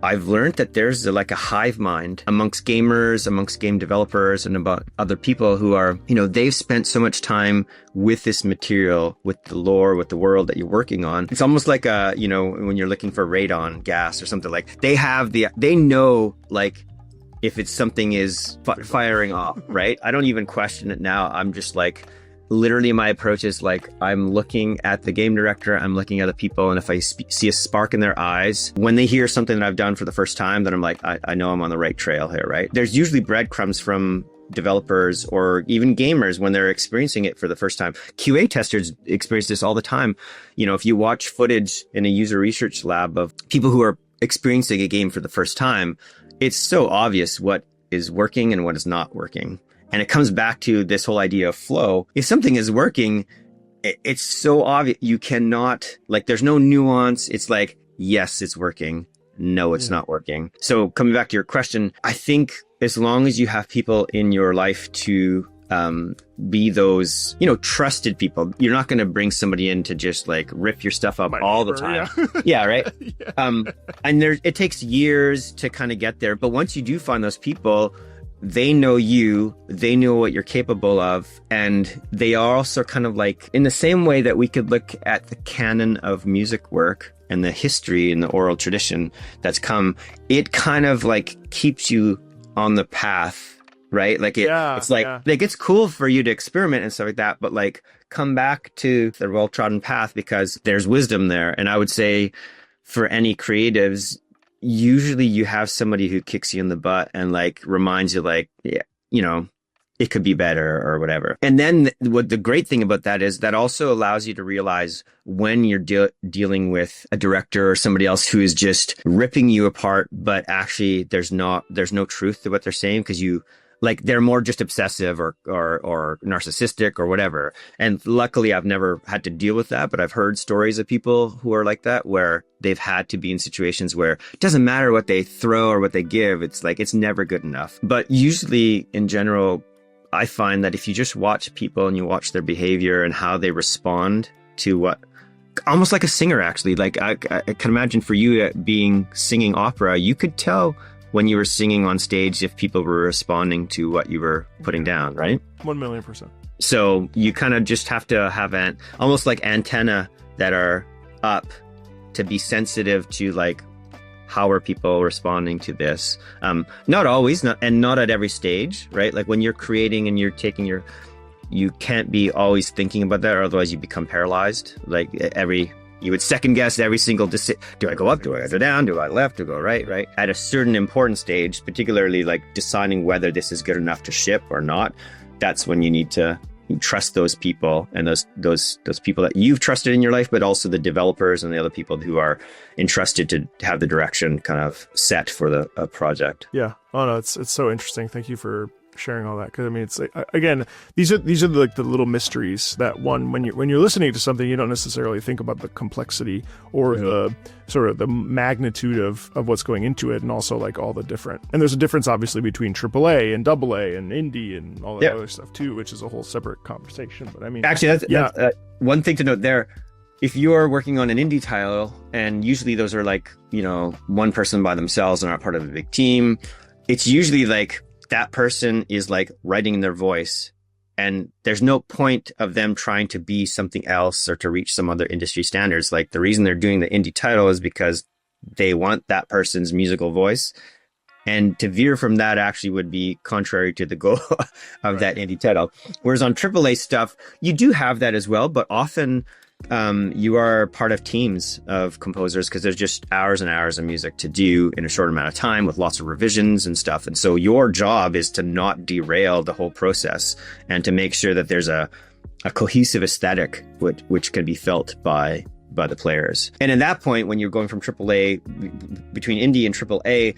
I've learned that there's like a hive mind amongst gamers, amongst game developers, and about other people who are, you know, they've spent so much time with this material, with the lore, with the world that you're working on. It's almost like you know, when you're looking for radon gas or something, like they know like if it's something is firing off, right? I don't even question it now. I'm just like, literally my approach is like, I'm looking at the game director, I'm looking at the people, and if I see a spark in their eyes, when they hear something that I've done for the first time, then I'm like, I know I'm on the right trail here, right? There's usually breadcrumbs from developers or even gamers when they're experiencing it for the first time. QA testers experience this all the time. You know, if you watch footage in a user research lab of people who are experiencing a game for the first time, it's so obvious what is working and what is not working. And it comes back to this whole idea of flow. If something is working, it's so obvious. You cannot, like, there's no nuance. It's like, yes, it's working. No, it's not working. So coming back to your question, I think as long as you have people in your life to be those, you know, trusted people, you're not going to bring somebody in to just like rip your stuff up all the time. Yeah, right. And it takes years to kind of get there. But once you do find those people, they know you, they know what you're capable of, and they are also kind of like, in the same way that we could look at the canon of music work and the history and the oral tradition that's come, it kind of like keeps you on the path, right? Like it's like it's cool for you to experiment and stuff like that, but like come back to the well-trodden path because there's wisdom there. And I would say for any creatives, usually you have somebody who kicks you in the butt and like reminds you like, yeah, you know, it could be better or whatever. And then what the great thing about that is that also allows you to realize when you're dealing with a director or somebody else who is just ripping you apart, but actually there's no truth to what they're saying because you, like, they're more just obsessive or narcissistic or whatever. And luckily, I've never had to deal with that, but I've heard stories of people who are like that, where they've had to be in situations where it doesn't matter what they throw or what they give. It's like, it's never good enough. But usually, in general, I find that if you just watch people and you watch their behavior and how they respond to what, almost like a singer, actually, like I can imagine for you singing opera, you could tell when you were singing on stage if people were responding to what you were putting down, right? 1,000,000%. So you kind of just have to have almost like antenna that are up to be sensitive to like, how are people responding to this? Not always, not at every stage, right? Like when you're creating and you're taking you can't be always thinking about that, or otherwise you become paralyzed. Like you would second guess every single decision. Do I go up? Do I go down? Do I left? Do I go right? Right? At a certain important stage, particularly like deciding whether this is good enough to ship or not, that's when you need to, trust those people and those people that you've trusted in your life, but also the developers and the other people who are entrusted to have the direction kind of set for the project. Yeah. Oh no, it's so interesting. Thank you for sharing all that, because I mean, it's like, again, these are like the little mysteries that when you're listening to something, you don't necessarily think about the complexity or the sort of the magnitude of what's going into it, and also like all the different, and there's a difference obviously between AAA and AA and indie and all that other stuff too, which is a whole separate conversation. But I mean, actually, that's one thing to note there. If you're working on an indie title, and usually those are like, one person by themselves and not part of a big team, it's usually like that person is like writing in their voice, and there's no point of them trying to be something else or to reach some other industry standards. Like, the reason they're doing the indie title is because they want that person's musical voice, and to veer from that actually would be contrary to the goal of that indie title. Whereas on AAA stuff, you do have that as well, but often you are part of teams of composers, because there's just hours and hours of music to do in a short amount of time with lots of revisions and stuff. And so your job is to not derail the whole process and to make sure that there's a cohesive aesthetic which can be felt by the players. And at that point, when you're going from AAA, between indie and AAA,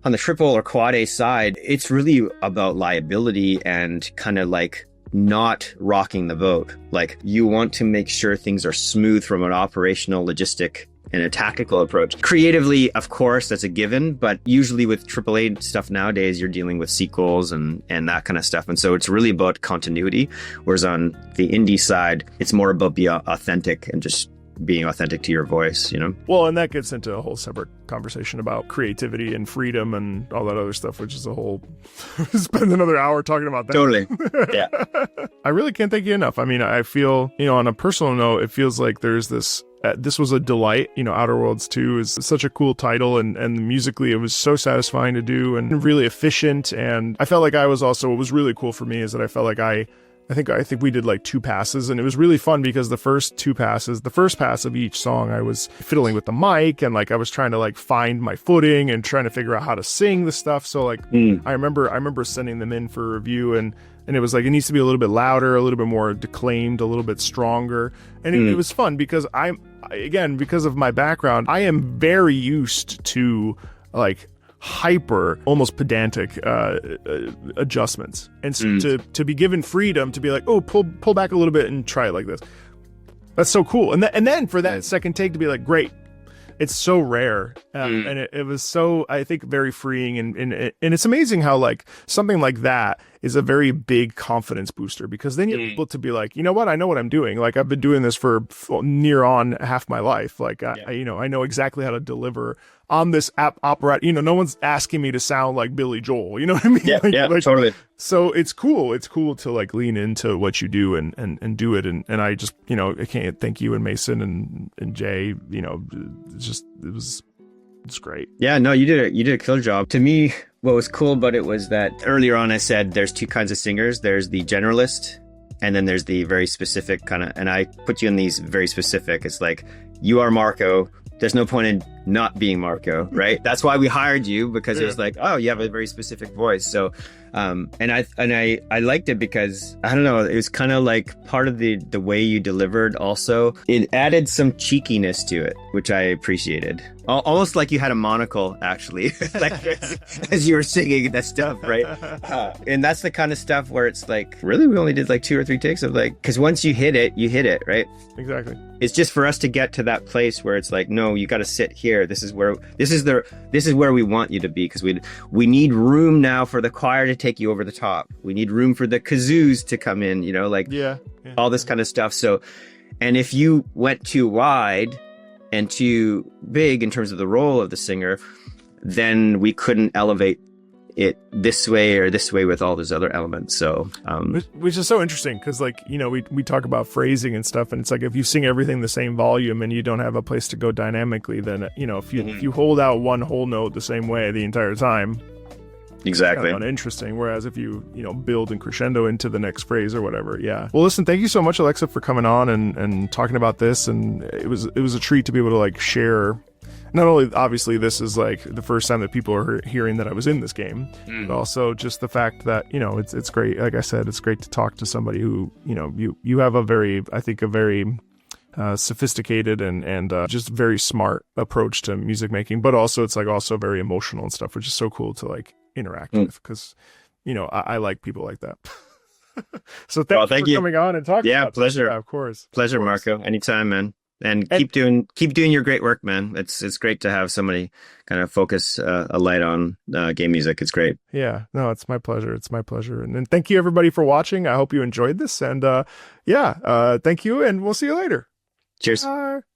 on the triple or quad A side, it's really about liability and kind of like not rocking the boat. Like, you want to make sure things are smooth from an operational, logistic, and a tactical approach. Creatively, of course, that's a given, but usually with AAA stuff nowadays, you're dealing with sequels and that kind of stuff. And so it's really about continuity. Whereas on the indie side, it's more about being authentic and just being authentic to your voice, Well, and that gets into a whole separate conversation about creativity and freedom and all that other stuff, which is a whole spend another hour talking about that. Totally. Yeah. I really can't thank you enough. I mean, I feel, on a personal note, it feels like there's this was a delight. Outer Worlds 2 is such a cool title, and musically it was so satisfying to do and really efficient. And I felt like what was really cool for me is that I felt like I think we did like 2 passes, and it was really fun because the first pass of each song, I was fiddling with the mic, and like I was trying to like find my footing and trying to figure out how to sing the stuff. So like I remember sending them in for review, and it was like, it needs to be a little bit louder, a little bit more declaimed, a little bit stronger. And it was fun because because of my background, I am very used to like hyper, almost pedantic adjustments, and so to be given freedom to be like, oh, pull back a little bit and try it like this, that's so cool. And then for that second take to be like, great, it's so rare, and it was so, I think, very freeing, and it's amazing how like something like that is a very big confidence booster, because then you're able to be like, you know what, I know what I'm doing. Like, I've been doing this for near on half my life. Like, I know exactly how to deliver on this opera. No one's asking me to sound like Billy Joel. You know what I mean? Yeah, like, totally. So it's cool. It's cool to like lean into what you do and do it. And I just, I can't thank you and Mason and Jay. It's great. Yeah, no, you did a killer job. To me, what was cool about it was that earlier on I said there's 2 kinds of singers. There's the generalist, and then there's the very specific kind of, and I put you in these very specific. It's like, you are Marco. There's no point in not being Marco, right? That's why we hired you, because it was like, oh, you have a very specific voice. So, and I liked it because, I don't know, it was kind of like part of the way you delivered. Also, it added some cheekiness to it, which I appreciated. Almost like you had a monocle, actually, like as you were singing that stuff, right? And that's the kind of stuff where it's like, really, we only did like 2 or 3 takes of like, because once you hit it, right? Exactly. It's just for us to get to that place where it's like, no, you got to sit here. This is where we want you to be, because we need room now for the choir to take you over the top. We need room for the kazoos to come in, all this kind of stuff. So, and if you went too wide and too big in terms of the role of the singer, then we couldn't elevate it this way or this way with all those other elements. So which is so interesting, because like, we talk about phrasing and stuff, and it's like, if you sing everything the same volume and you don't have a place to go dynamically, then if you hold out one whole note the same way the entire time, exactly, kind of uninteresting. Whereas if you build and crescendo into the next phrase or whatever. Yeah. Well, listen, thank you so much, Alexa, for coming on and talking about this, and it was a treat to be able to like share not only obviously this is like the first time that people are hearing that I was in this game, but also just the fact that, you know, it's great. Like I said, it's great to talk to somebody who, you know, you have a very sophisticated and just very smart approach to music making, but also it's like also very emotional and stuff, which is so cool to like interact with, because, you know, I like people like that. So thank you for coming on and talking. Yeah, pleasure. Yeah, of course. Pleasure, Marco. Anytime, man. And keep doing your great work, man. It's great to have somebody kind of focus a light on game music. It's great. Yeah, no, it's my pleasure. It's my pleasure. And then thank you everybody for watching. I hope you enjoyed this. And thank you, and we'll see you later. Cheers. Bye.